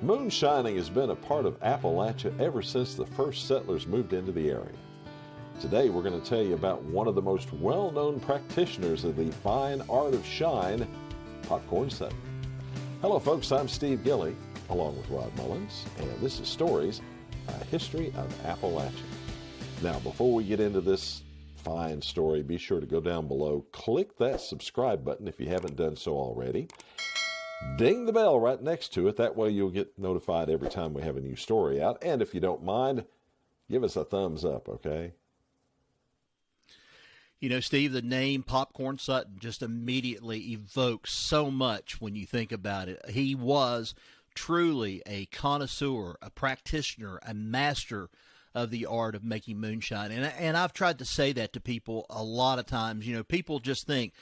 Moonshining has been a part of Appalachia ever since the first settlers moved into the area. Today we're going to tell you about one of the most well-known practitioners of the fine art of shine, Popcorn Sutton. Hello folks, I'm Steve Gilley, along with Rod Mullins, and this is Stories, a History of Appalachia. Now, before we get into this fine story, be sure to go down below, click that subscribe button if you haven't done so already. Ding the bell right next to it. That way you'll get notified every time we have a new story out. And if you don't mind, give us a thumbs up, okay? You know, Steve, the name Popcorn Sutton just immediately evokes so much when you think about it. He was truly a connoisseur, a practitioner, a master of the art of making moonshine. And I've tried to say that to people a lot of times. You know, people just think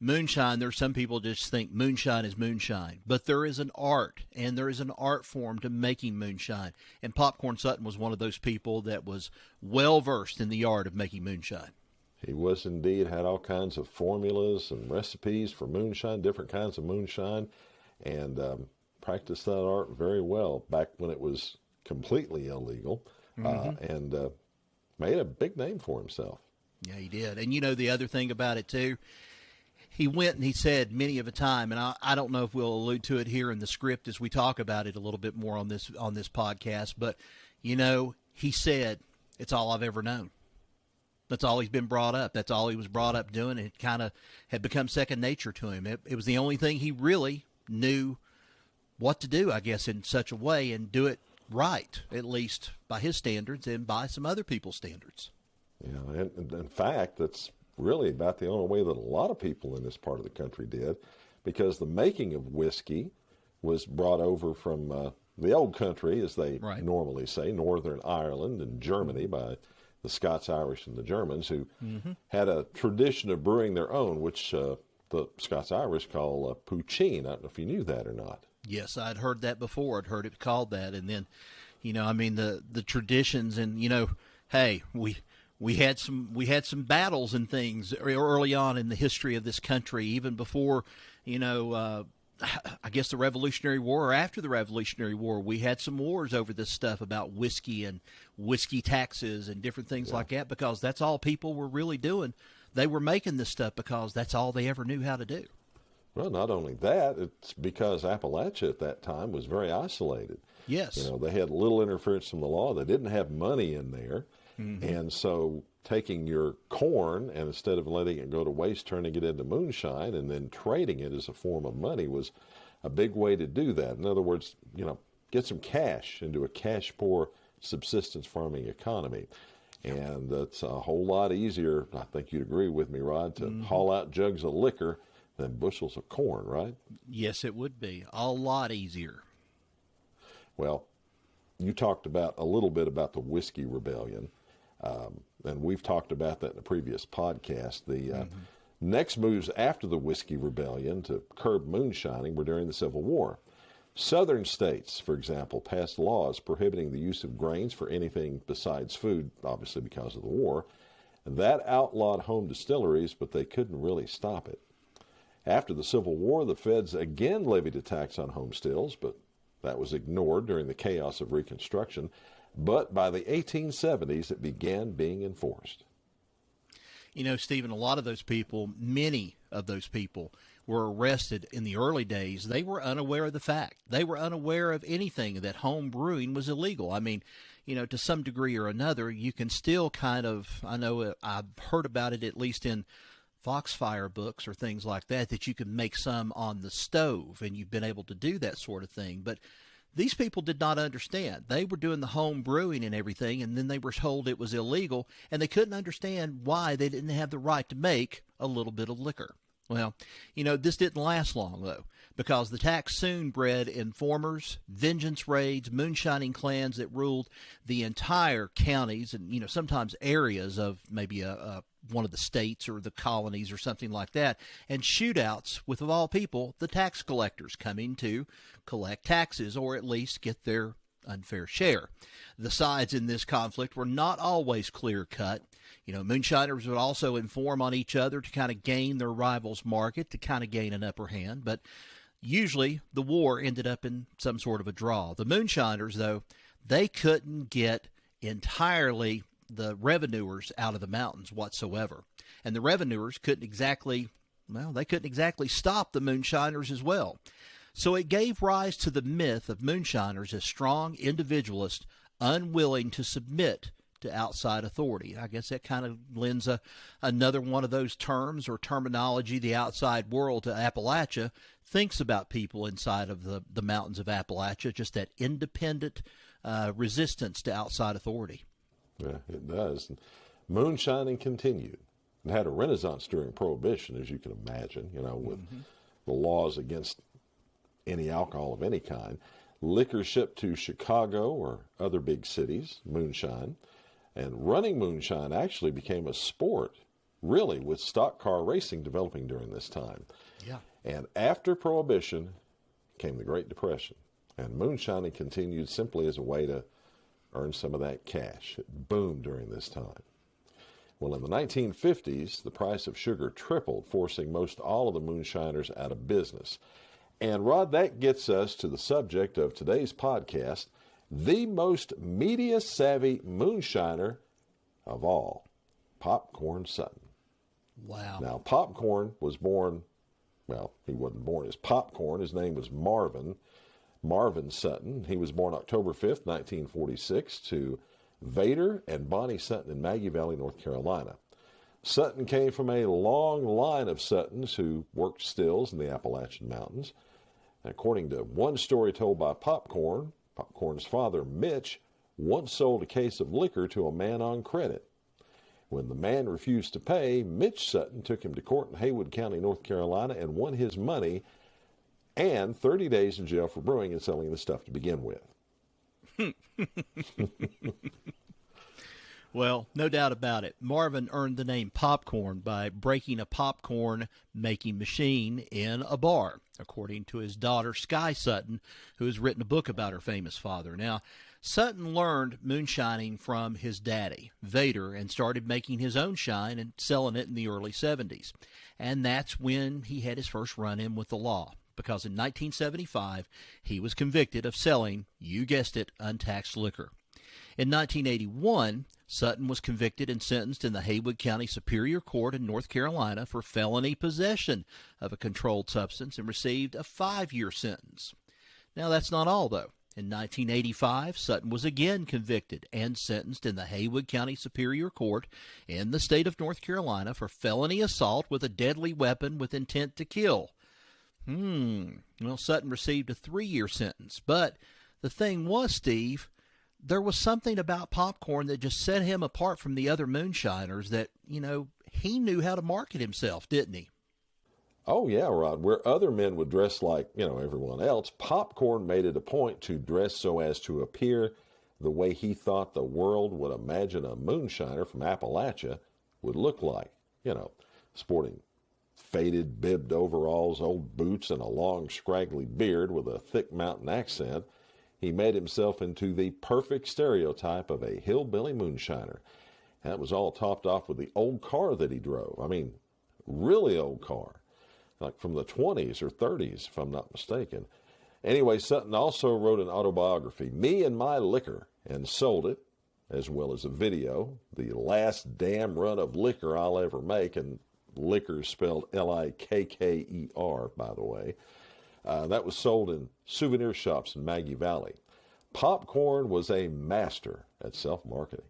moonshine, there's some people just think moonshine is moonshine, but there is an art, and there is an art form to making moonshine. And Popcorn Sutton was one of those people that was well versed in the art of making moonshine. He was indeed, had all kinds of formulas and recipes for moonshine, different kinds of moonshine, and practiced that art very well back when it was completely illegal, and made a big name for himself. Yeah, he did. And you know, the other thing about it too, he went and he said many of a time, and I don't know if we'll allude to it here in the script as we talk about it a little bit more on this podcast, but, you know, he said, it's all I've ever known. That's all he's been brought up. That's all he was brought up doing. It kind of had become second nature to him. It was the only thing he really knew what to do, I guess, in such a way, and do it right, at least by his standards and by some other people's standards. Yeah, and in fact, that's really about the only way that a lot of people in this part of the country did, because the making of whiskey was brought over from the old country, as they normally say, Northern Ireland and Germany, by the Scots, Irish, and the Germans, who had a tradition of brewing their own, which the Scots Irish call poutine. I don't know if you knew that or not. Yes, I'd heard that before. I'd heard it called that. And then, you know, I mean, the traditions, and, you know, hey, we had some battles and things early on in the history of this country, even before, you know, I guess the Revolutionary War, or after the Revolutionary War. We had some wars over this stuff about whiskey and whiskey taxes and different things like that, because that's all people were really doing. They were making this stuff because that's all they ever knew how to do. Well, not only that, it's because Appalachia at that time was very isolated. Yes. You know, they had little interference from the law. They didn't have money in there. And so taking your corn, and instead of letting it go to waste, turning it into moonshine and then trading it as a form of money was a big way to do that. In other words, you know, get some cash into a cash-poor subsistence farming economy. And that's a whole lot easier, I think you'd agree with me, Rod, to haul out jugs of liquor than bushels of corn, right? Yes, it would be. A lot easier. Well, you talked about a little bit about the Whiskey Rebellion. And we've talked about that in a previous podcast. The next moves after the Whiskey Rebellion to curb moonshining were during the Civil War. Southern states, for example, passed laws prohibiting the use of grains for anything besides food, obviously because of the war. And that outlawed home distilleries, but they couldn't really stop it. After the Civil War, the feds again levied a tax on home stills, but that was ignored during the chaos of Reconstruction. But by the 1870s, it began being enforced. You know, Stephen, a lot of those people, many of those people, were arrested in the early days. They were unaware of the fact. They were unaware of anything, that home brewing was illegal. I mean, you know, to some degree or another, you can still kind of, I know I've heard about it at least in Foxfire books or things like that, that you can make some on the stove, and you've been able to do that sort of thing. But these people did not understand. They were doing the home brewing and everything, and then they were told it was illegal, and they couldn't understand why they didn't have the right to make a little bit of liquor. Well, you know, this didn't last long, though, because the tax soon bred informers, vengeance raids, moonshining clans that ruled the entire counties and, you know, sometimes areas of maybe one of the states or the colonies or something like that, and shootouts with, of all people, the tax collectors coming to collect taxes, or at least get their unfair share. The sides in this conflict were not always clear-cut. You know, moonshiners would also inform on each other to kind of gain their rivals' market, to kind of gain an upper hand. But Usually, the war ended up in some sort of a draw. The Moonshiners, though, they couldn't get entirely the revenuers out of the mountains whatsoever. And the revenuers couldn't exactly stop the Moonshiners as well. So it gave rise to the myth of Moonshiners as strong individualists unwilling to submit to outside authority. I guess that kind of lends another one of those terms or terminology the outside world to Appalachia thinks about people inside of the mountains of Appalachia, just that independent resistance to outside authority. Yeah, it does. And moonshining continued. It had a renaissance during Prohibition, as you can imagine, with the laws against any alcohol of any kind. Liquor shipped to Chicago or other big cities, moonshine. And running moonshine actually became a sport, really, with stock car racing developing during this time. Yeah. And after Prohibition came the Great Depression. And moonshining continued simply as a way to earn some of that cash. It boomed during this time. Well, in the 1950s, the price of sugar tripled, forcing most all of the moonshiners out of business. And, Rod, that gets us to the subject of today's podcast, the most media-savvy moonshiner of all, Popcorn Sutton. Wow. Now, Popcorn was born, well, he wasn't born as Popcorn. His name was Marvin Sutton. He was born October 5th, 1946, to Vader and Bonnie Sutton in Maggie Valley, North Carolina. Sutton came from a long line of Suttons who worked stills in the Appalachian Mountains. According to one story told by Popcorn's father, Mitch, once sold a case of liquor to a man on credit. When the man refused to pay, Mitch Sutton took him to court in Haywood County, North Carolina, and won his money and 30 days in jail for brewing and selling the stuff to begin with. Well, no doubt about it. Marvin earned the name Popcorn by breaking a popcorn making machine in a bar, according to his daughter Sky Sutton, who has written a book about her famous father. Now, Sutton learned moonshining from his daddy, Vader, and started making his own shine and selling it in the early 70s. And that's when he had his first run-in with the law, because in 1975, he was convicted of selling, you guessed it, untaxed liquor. In 1981, Sutton was convicted and sentenced in the Haywood County Superior Court in North Carolina for felony possession of a controlled substance and received a 5-year sentence. Now, that's not all, though. In 1985, Sutton was again convicted and sentenced in the Haywood County Superior Court in the state of North Carolina for felony assault with a deadly weapon with intent to kill. Well, Sutton received a 3-year sentence, but the thing was, Steve, there was something about Popcorn that just set him apart from the other moonshiners that, he knew how to market himself, didn't he? Oh, yeah, Rod. Where other men would dress like, everyone else, Popcorn made it a point to dress so as to appear the way he thought the world would imagine a moonshiner from Appalachia would look like, sporting faded bibbed overalls, old boots, and a long scraggly beard with a thick mountain accent. He made himself into the perfect stereotype of a hillbilly moonshiner. That was all topped off with the old car that he drove. I mean, really old car, like from the 20s or 30s, if I'm not mistaken. Anyway, Sutton also wrote an autobiography, Me and My Liquor, and sold it, as well as a video, The Last Damn Run of Liquor I'll Ever Make, and liquor spelled L-I-K-K-E-R, by the way. That was sold in souvenir shops in Maggie Valley. Popcorn was a master at self-marketing.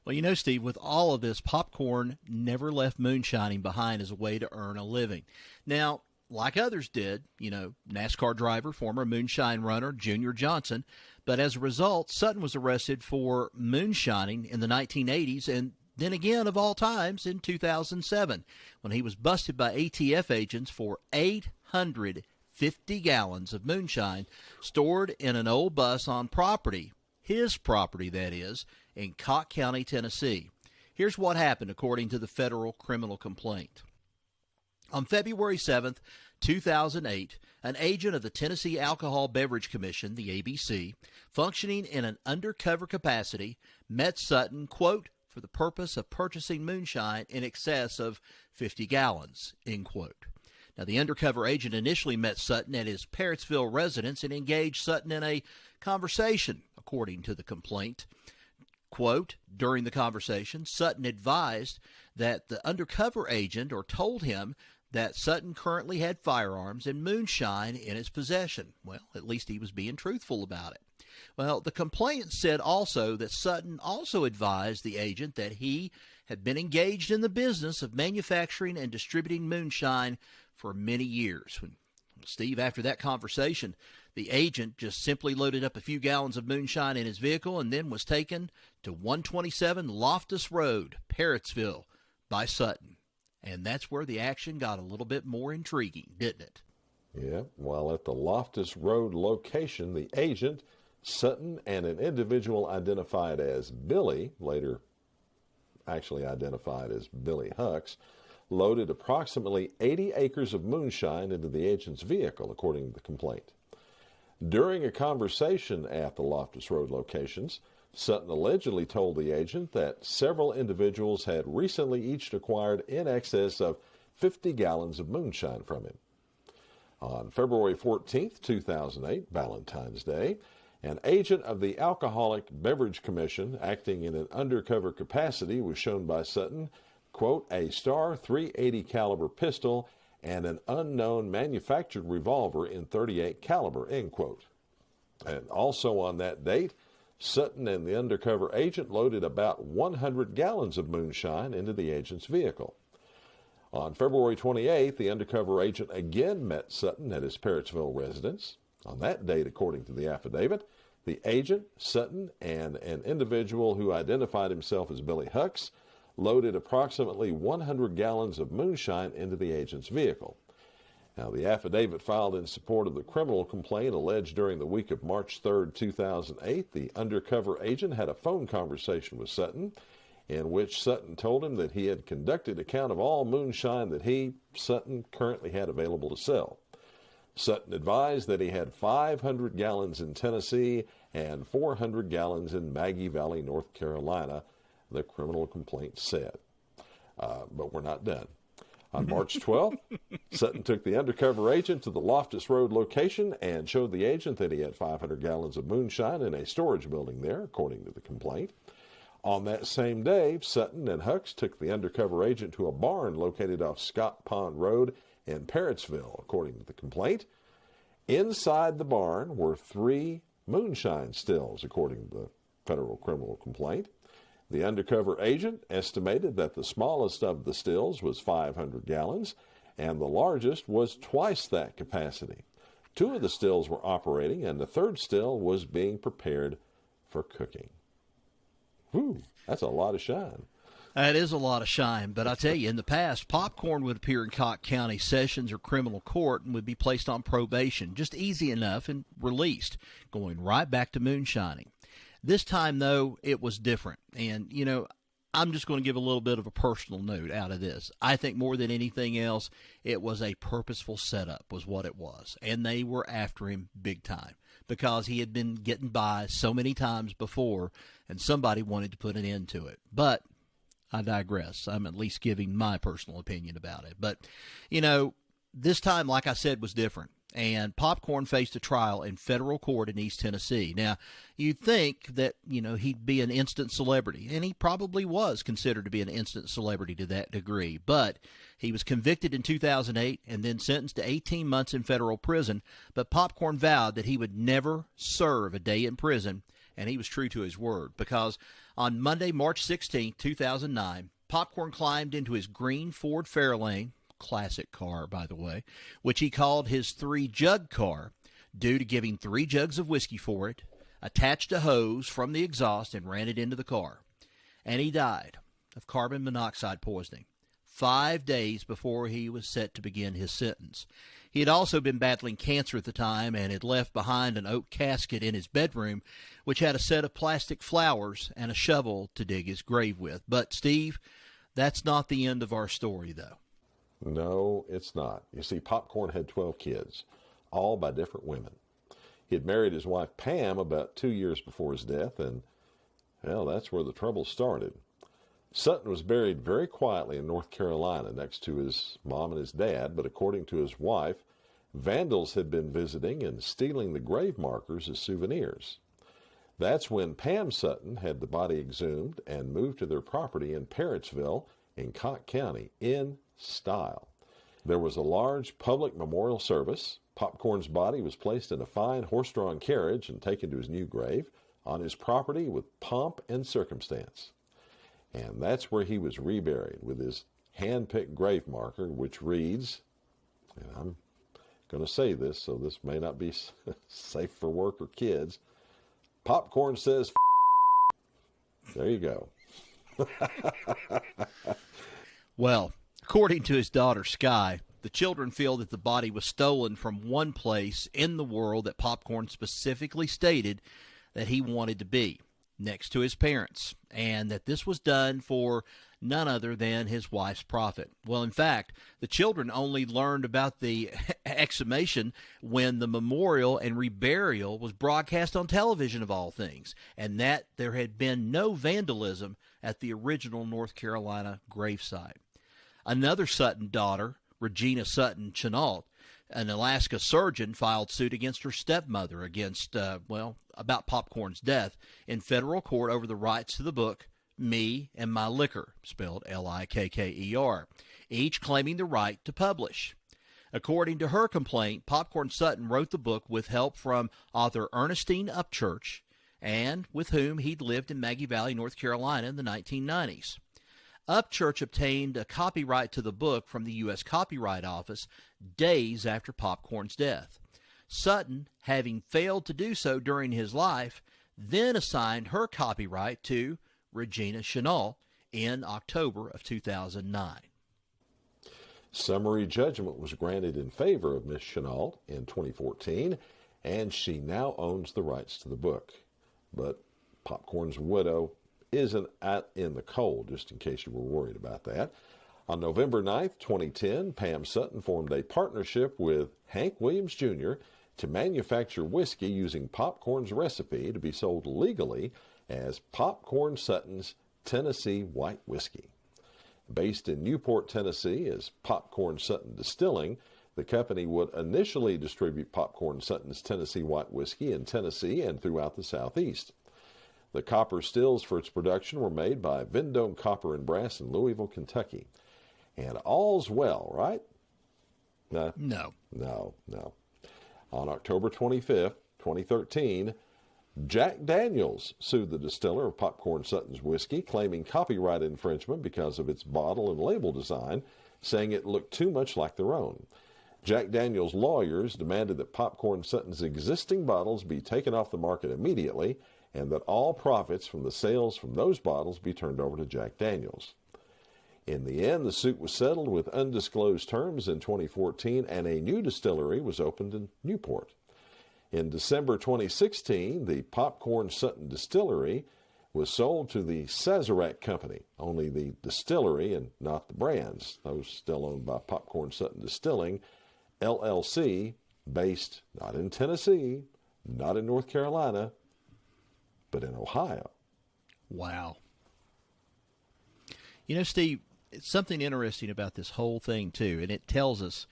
Well, Steve, with all of this, Popcorn never left moonshining behind as a way to earn a living. Now, like others did, NASCAR driver, former moonshine runner, Junior Johnson, but as a result, Sutton was arrested for moonshining in the 1980s and then again, of all times, in 2007, when he was busted by ATF agents for 850 gallons of moonshine stored in an old bus on property, his property that is, in Cocke County, Tennessee. Here's what happened according to the federal criminal complaint. On February 7th, 2008, an agent of the Tennessee Alcohol Beverage Commission, the ABC, functioning in an undercover capacity, met Sutton, quote, for the purpose of purchasing moonshine in excess of 50 gallons, end quote. Now, the undercover agent initially met Sutton at his Parrotsville residence and engaged Sutton in a conversation, according to the complaint. Quote, during the conversation, Sutton advised that the undercover agent told him that Sutton currently had firearms and moonshine in his possession. Well, at least he was being truthful about it. Well, the complaint said also that Sutton also advised the agent that he had been engaged in the business of manufacturing and distributing moonshine for many years. Steve, after that conversation, the agent just simply loaded up a few gallons of moonshine in his vehicle and then was taken to 127 Loftus Road, Parrotsville, by Sutton. And that's where the action got a little bit more intriguing, didn't it? Yeah, while at the Loftus Road location, the agent, Sutton, and an individual identified as Billy, later actually identified as Billy Hucks, loaded approximately 80 acres of moonshine into the agent's vehicle, according to the complaint. During a conversation at the Loftus Road locations, Sutton allegedly told the agent that several individuals had recently each acquired in excess of 50 gallons of moonshine from him. On February 14, 2008, Valentine's Day, an agent of the Alcoholic Beverage Commission, acting in an undercover capacity, was shown by Sutton, quote, a Star 380 caliber pistol and an unknown manufactured revolver in .38 caliber, end quote. And also on that date, Sutton and the undercover agent loaded about 100 gallons of moonshine into the agent's vehicle. On February 28th, the undercover agent again met Sutton at his Parrotsville residence. On that date, according to the affidavit, the agent, Sutton, and an individual who identified himself as Billy Hucks loaded approximately 100 gallons of moonshine into the agent's vehicle. Now, the affidavit filed in support of the criminal complaint alleged during the week of March 3, 2008, the undercover agent had a phone conversation with Sutton in which Sutton told him that he had conducted a count of all moonshine that he, Sutton, currently had available to sell. Sutton advised that he had 500 gallons in Tennessee and 400 gallons in Maggie Valley, North Carolina, the criminal complaint said. But we're not done. On March 12th, Sutton took the undercover agent to the Loftus Road location and showed the agent that he had 500 gallons of moonshine in a storage building there, according to the complaint. On that same day, Sutton and Hucks took the undercover agent to a barn located off Scott Pond Road in Parrotsville, according to the complaint. Inside the barn were 3 moonshine stills, according to the federal criminal complaint. The undercover agent estimated that the smallest of the stills was 500 gallons, and the largest was twice that capacity. 2 of the stills were operating, and the third still was being prepared for cooking. Whew, that's a lot of shine. That is a lot of shine, but I tell you, in the past, popcorn would appear in Cocke County Sessions or criminal court and would be placed on probation, just easy enough, and released, going right back to moonshining. This time, though, it was different. And, I'm just going to give a little bit of a personal note out of this. I think more than anything else, it was a purposeful setup was what it was. And they were after him big time because he had been getting by so many times before, and somebody wanted to put an end to it. But I digress. I'm at least giving my personal opinion about it. But, this time, like I said, was different. And Popcorn faced a trial in federal court in East Tennessee. Now, you'd think that, he'd be an instant celebrity, and he probably was considered to be an instant celebrity to that degree. But he was convicted in 2008 and then sentenced to 18 months in federal prison. But Popcorn vowed that he would never serve a day in prison, and he was true to his word, because on Monday, March 16, 2009, Popcorn climbed into his green Ford Fairlane, classic car, by the way, which he called his 3-jug car, due to giving 3 jugs of whiskey for it, attached a hose from the exhaust, and ran it into the car. And he died of carbon monoxide poisoning 5 days before he was set to begin his sentence. He had also been battling cancer at the time and had left behind an oak casket in his bedroom, which had a set of plastic flowers and a shovel to dig his grave with. But, Steve, that's not the end of our story, though. No, it's not. You see, Popcorn had 12 kids, all by different women. He had married his wife Pam about 2 years before his death, and, well, that's where the trouble started. Sutton was buried very quietly in North Carolina next to his mom and his dad, but according to his wife, vandals had been visiting and stealing the grave markers as souvenirs. That's when Pam Sutton had the body exhumed and moved to their property in Parrotsville in Cocke County in style. There was a large public memorial service. Popcorn's body was placed in a fine horse-drawn carriage and taken to his new grave on his property with pomp and circumstance. And that's where he was reburied with his hand-picked grave marker, which reads, and I'm going to say this, so this may not be safe for work or kids, Popcorn says, there you go. Well, according to his daughter, Sky, the children feel that the body was stolen from one place in the world that Popcorn specifically stated that he wanted to be, next to his parents, and that this was done for none other than his wife's profit. Well, in fact, the children only learned about the exhumation when the memorial and reburial was broadcast on television, of all things, and that there had been no vandalism at the original North Carolina gravesite. Another Sutton daughter, Regina Sutton Chenault, an Alaska surgeon, filed suit against her stepmother about Popcorn's death in federal court over the rights to the book Me and My Liquor, spelled Likker, each claiming the right to publish. According to her complaint, Popcorn Sutton wrote the book with help from author Ernestine Upchurch, and with whom he'd lived in Maggie Valley, North Carolina in the 1990s. Upchurch obtained a copyright to the book from the U.S. Copyright Office days after Popcorn's death. Sutton, having failed to do so during his life, then assigned her copyright to Regina Chenault in October of 2009. Summary judgment was granted in favor of Miss Chenault in 2014, and she now owns the rights to the book. But Popcorn's widow isn't out in the cold, just in case you were worried about that. On November 9th, 2010, Pam Sutton formed a partnership with Hank Williams Jr. to manufacture whiskey using Popcorn's recipe to be sold legally as Popcorn Sutton's Tennessee White Whiskey. Based in Newport, Tennessee, as Popcorn Sutton Distilling, the company would initially distribute Popcorn Sutton's Tennessee White Whiskey in Tennessee and throughout the Southeast. The copper stills for its production were made by Vendome Copper and Brass in Louisville, Kentucky. And all's well, right? No. On October 25th, 2013, Jack Daniels sued the distiller of Popcorn Sutton's whiskey, claiming copyright infringement because of its bottle and label design, saying it looked too much like their own. Jack Daniels' lawyers demanded that Popcorn Sutton's existing bottles be taken off the market immediately and that all profits from the sales from those bottles be turned over to Jack Daniels. In the end, the suit was settled with undisclosed terms in 2014, and a new distillery was opened in Newport. In December 2016, the Popcorn Sutton Distillery was sold to the Sazerac Company, only the distillery and not the brands. Those still owned by Popcorn Sutton Distilling, LLC, based not in Tennessee, not in North Carolina, but in Ohio. Wow. You know, Steve, it's something interesting about this whole thing, too, and it tells us,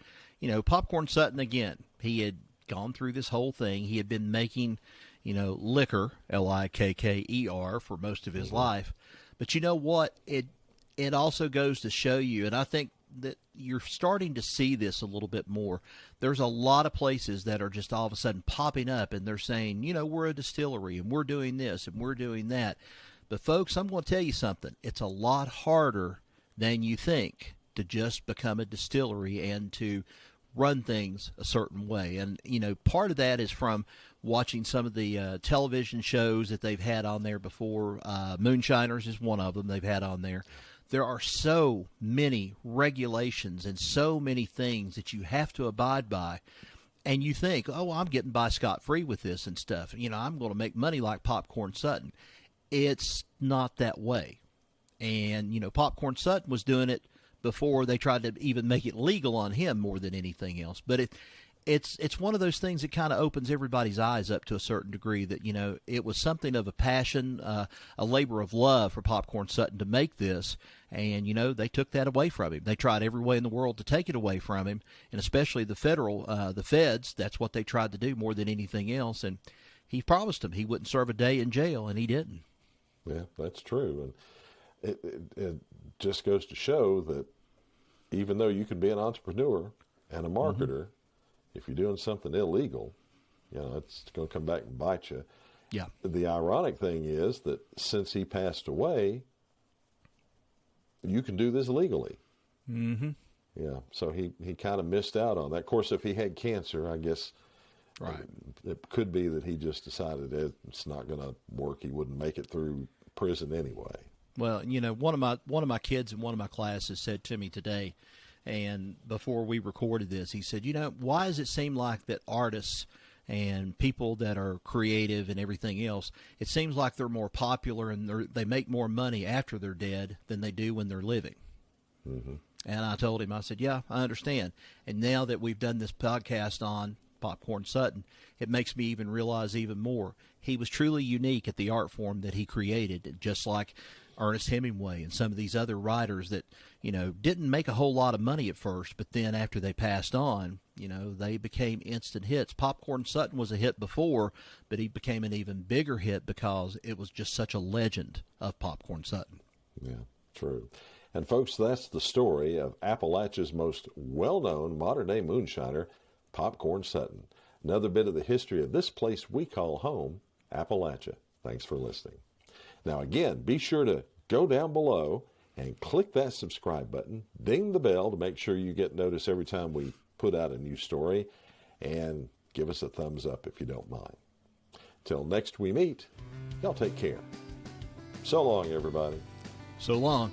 Popcorn Sutton, again, he had gone through this whole thing. He had been making, liquor, Likker, for most of his life. But you know what? It also goes to show you, and I think that you're starting to see this a little bit more. There's a lot of places that are just all of a sudden popping up, and they're saying, we're a distillery, and we're doing this, and we're doing that. But, folks, I'm going to tell you something. It's a lot harder than you think to just become a distillery and to run things a certain way. And, part of that is from watching some of the television shows that they've had on there before. Moonshiners is one of them they've had on there. There are so many regulations and so many things that you have to abide by. And you think, I'm getting by scot-free with this and stuff. I'm going to make money like Popcorn Sutton. It's not that way. And, Popcorn Sutton was doing it before they tried to even make it legal on him more than anything else. But it's one of those things that kind of opens everybody's eyes up to a certain degree, that, you know, it was something of a passion, a labor of love for Popcorn Sutton to make this. And, you know, they took that away from him. They tried every way in the world to take it away from him, and especially the the feds. That's what they tried to do more than anything else. And he promised them he wouldn't serve a day in jail, and he didn't. Yeah, that's true. And it just goes to show that even though you can be an entrepreneur and a marketer, if you're doing something illegal, you know, it's going to come back and bite you. Yeah. The ironic thing is that since he passed away, you can do this legally. Mm-hmm. Yeah. So he kind of missed out on that. Of course, if he had cancer, I guess right. It could be that he just decided it's not going to work. He wouldn't make it through prison anyway. Well, you know, one of my kids in one of my classes said to me today, and before we recorded this, he said, you know, why does it seem like that artists and people that are creative and everything else, it seems like they're more popular and they make more money after they're dead than they do when they're living? Mm-hmm. And I told him, I said, yeah, I understand. And now that we've done this podcast on Popcorn Sutton, it makes me even realize even more. He was truly unique at the art form that he created, just like Ernest Hemingway and some of these other writers that, you know, didn't make a whole lot of money at first, but then after they passed on, you know, they became instant hits. Popcorn Sutton was a hit before, but he became an even bigger hit because it was just such a legend of Popcorn Sutton. Yeah, true. And folks, that's the story of Appalachia's most well-known modern-day moonshiner, Popcorn Sutton. Another bit of the history of this place we call home, Appalachia. Thanks for listening. Now, again, be sure to go down below and click that subscribe button, ding the bell to make sure you get notice every time we put out a new story, and give us a thumbs up if you don't mind. Till next we meet, y'all take care. So long, everybody. So long.